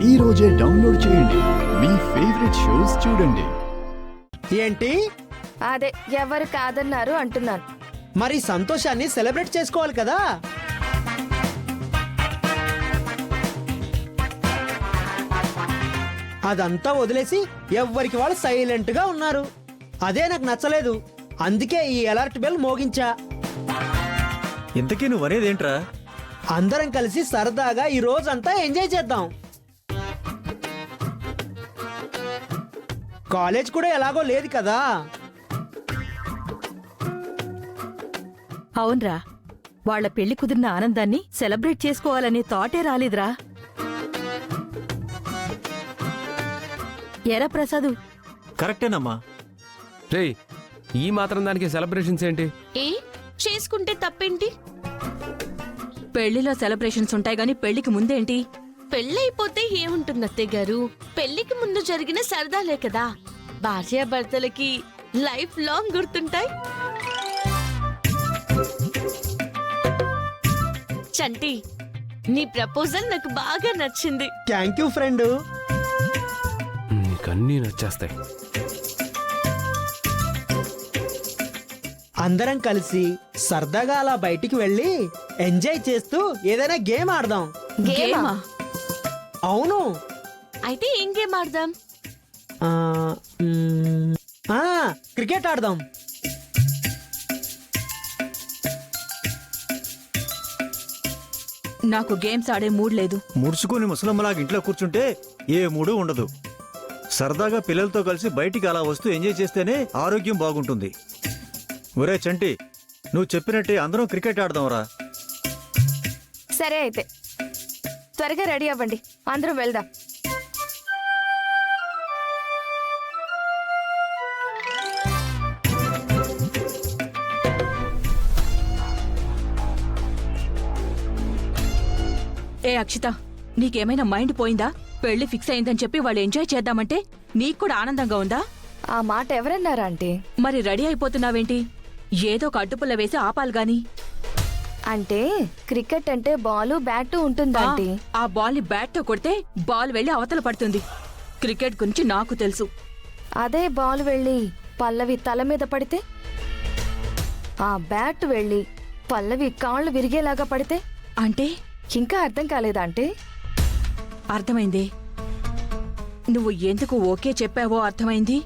ఈ రోజే డౌన్లోడ్ చేయండి. మీ ఫేవరెట్ షోస్ చూడండి. ఏంటి? అదే ఎవరు కాదన్నారు అంటున్నాను. మరి సంతోషాన్ని సెలబ్రేట్ చేసుకోవాలి కదా. అదంతా వదిలేసి ఎవ్వరికి వాళ్ళు సైలెంట్ గా ఉన్నారు. అదే నాకు నచ్చలేదు. అందుకే ఈ అలర్ట్ బెల్ మోగించా. ఇంతకీ నువ్వనేదేంట్రా? అందరం కలిసి సరదాగా ఈ రోజంతా ఎంజాయ్ చేద్దాం. కాలేజ్ కూడా ఎలాగో లేదు కదా. అవునరా, వాళ్ల పెళ్లి కుదిరిన ఆనందాన్ని సెలబ్రేట్ చేసుకోవాలనే థాటే రాలేదురా. ఎరా ప్రసాదు? కరెక్టేనమ్మా. రేయ్, ఈ మాత్రం దానికి సెలబ్రేషన్స్ ఏంటి? చేసుకుంటే తప్పేంటి? పెళ్లిలో సెలబ్రేషన్స్ ఉంటాయి గాని పెళ్లికి ముందేంటి? పెళ్ళైపోతే ఏముంటుంది అత్తయ్య గారు? పెళ్లికి ముందు జరిగిన సరదాలే కదా భార్యాభర్తలకి లైఫ్ లాంగ్ గుర్తుంటాయి. చంటి, నీ ప్రపోజల్ నాకు బాగా నచ్చింది. Thank you friend. నీకన్నీ నచ్చేస్తాయి. అందరం కలిసి సరదాగా అలా బయటికి వెళ్ళి ఎంజాయ్ చేస్తూ ఏదైనా గేమ్ ఆడదాం. గేమా? అవును. అయితే ఏం గేమ్ ఆడదాం? క్రికెట్ ఆడదాం. నాకు గేమ్స్ ఆడే మూడ్ లేదు. ముడుచుకుని ముసలమ్మలాగా ఇంట్లో కూర్చుంటే ఏ మూడు ఉండదు. సరదాగా పిల్లలతో కలిసి బయటికి అలా వస్తూ ఎంజాయ్ చేస్తేనే ఆరోగ్యం బాగుంటుంది. ఒరే చంటి, నువ్వు చెప్పినట్టే అందరం క్రికెట్ ఆడదాంరా. సరే అయితే త్వరగా రెడీ అవ్వండి, అందరం వెళ్దాం. ఏ అక్షిత, నీకేమైనా మైండ్ పోయిందా? పెళ్లి ఫిక్స్ అయిందని చెప్పి వాళ్ళు ఎంజాయ్ చేద్దామంటే నీకు కూడా ఆనందంగా ఉందా? ఆ మాట ఎవరన్నారా అంటే? మరి రెడీ అయిపోతున్నావేంటి? ఏదో ఒక అడ్డుపుల్ల వేసి ఆపాలి గాని. అంటే క్రికెట్ అంటే బాలు బ్యాట్ ఉంటుందంటే ఆ బాల్ ని బ్యాట్ తో కొడితే బాల్ వెళ్లి అవతల పడుతుంది. క్రికెట్ గురించి నాకు తెలుసు. అదే బాల్ వెళ్ళి పల్లవి తల మీద పడితే, ఆ బ్యాట్ వెళ్ళి పల్లవి కాళ్ళు విరిగేలాగా పడితే? అంటే ఇంకా అర్థం కాలేదా అంటే? అర్థమైంది. నువ్వు ఎందుకు ఓకే చెప్పావో అర్థమైంది.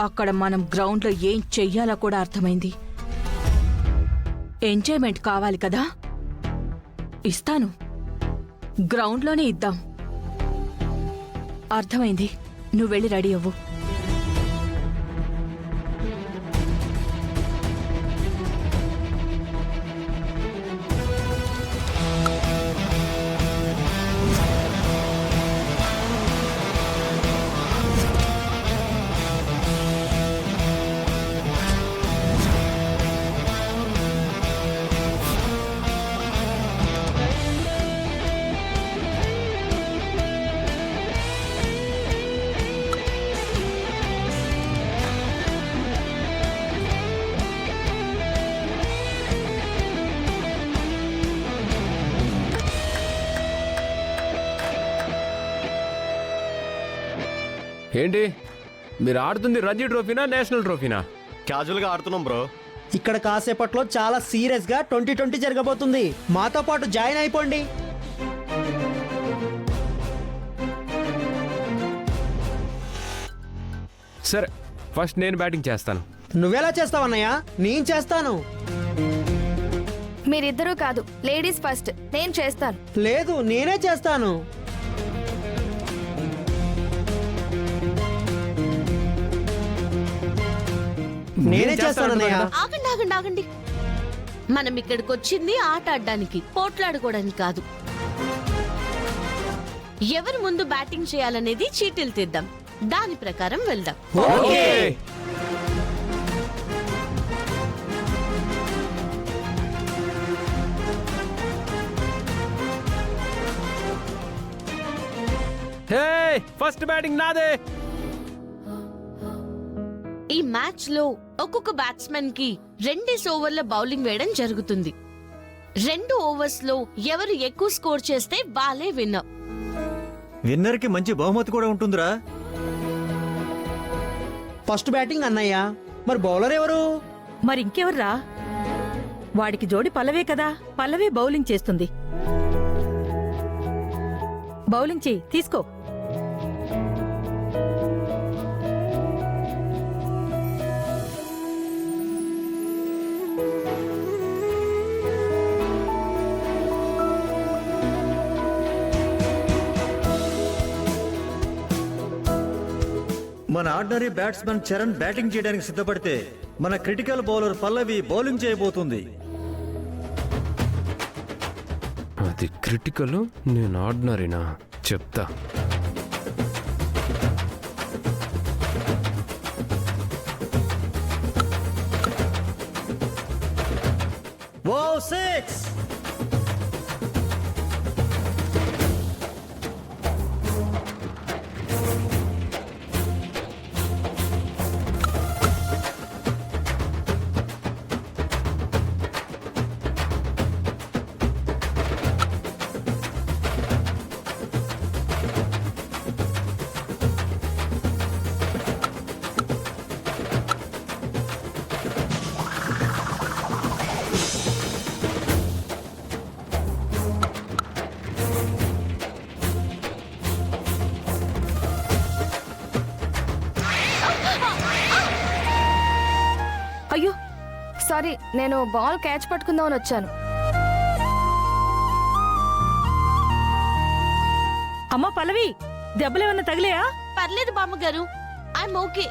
అక్కడ మనం గ్రౌండ్ లో ఏం చెయ్యాలో కూడా అర్థమైంది. ఎంజాయ్మెంట్ కావాలి కదా, ఇస్తాను. గ్రౌండ్లోనే ఇద్దాం. అర్థమైంది. నువ్వు వెళ్ళి రెడీ అవ్వు. ఏంటి మీరు ఆడుతుంది రంజీ ట్రోఫీనా, నేషనల్ ట్రోఫీనా? క్యాజువల్ గా ఆడుతున్నాం బ్రో. ఇక్కడ కాసేపట్లో చాలా సీరియస్ గా 2020 జరగబోతుంది. మాతో పాటు జాయిన్ అయిపోండి. సరే, ఫస్ట్ నేను బ్యాటింగ్ చేస్తాను. నువ్వెలా చేస్తావన్నయ్య? నేను చేస్తాను. మీరిద్దరూ కాదు, లేడీస్ ఫస్ట్. నేను చేస్తాను. లేదు, నేనే చేస్తాను. నేనే చేస్తానన్నయ్య. ఆగండి ఆగండి ఆగండి. మనం ఇక్కడికి వచ్చింది ఆట ఆడడానికి, పోట్లాడుకోవడానికి కాదు. ఎవరు ముందు బ్యాటింగ్ చేయాలనేది చీటీలు తీద్దాం. దాని ప్రకారం వెళ్దాం. ఓకే. హే, ఫస్ట్ బ్యాటింగ్ నాదే. ఈ మ్యాచ్ లో ఒక్కొక్క బ్యాట్స్మెన్ కి 2 ఓవర్ల బౌలింగ్ వేయడం జరుగుతుంది. 2 ఓవర్స్ లో ఎవరు ఎక్కువ స్కోర్ చేస్తే వాళ్ళే విన్నర్. విన్నర్కి మంచి బహుమతి కూడా ఉంటుందిరా. ఫస్ట్ బ్యాటింగ్ అన్నయ్య, మరి బౌలర్ ఎవరు? మరి ఇంకెవర్రా? వాడికి జోడి పల్లవే కదా. పల్లవే బౌలింగ్ చేస్తుంది. బౌలింగ్ చెయ్యి, తీసుకో. మన ఆర్డినరీ బ్యాట్స్మెన్ చరణ్ బ్యాటింగ్ చేయడానికి సిద్ధపడితే మన క్రిటికల్ బౌలర్ పల్లవి బౌలింగ్ చేయబోతుంది. అది క్రిటికల్, నేను ఆర్డినరీనా చెప్తా. Wow, six! అయ్యో సారీ, నేను బాల్ క్యాచ్ పట్టుకుందామని వచ్చాను. అమ్మా పల్లవి, దెబ్బలేమన్నా తగిలేయా? పర్లేదు బామ్మగారు, I'm okay.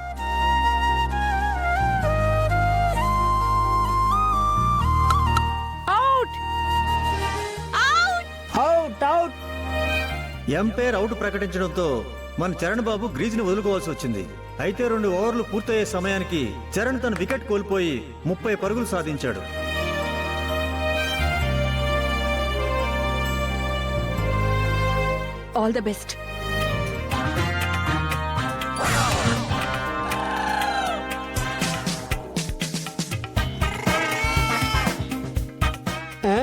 Out! Out out. Umpire out ప్రకటించడంతో మన చరణ్ బాబు గ్రీజ్ ని వదులుకోవాల్సి వచ్చింది. అయితే 2 ఓవర్లు పూర్తయ్యే సమయానికి చరణ్ తన వికెట్ కోల్పోయి 30 పరుగులు సాధించాడు. All the best. ఆ?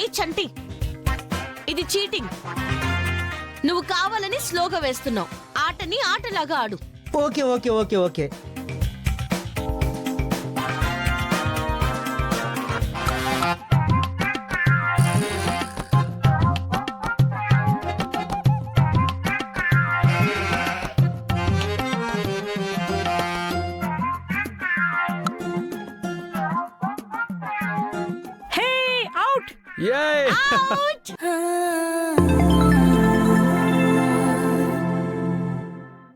ఏ చంటి, ఇది చీటింగ్. నువ్వు కావాలని స్లోగా వేస్తున్నావు. ఆటని ఆటలాగా ఆడు. Okay okay okay okay. Hey, out! Yay! Out!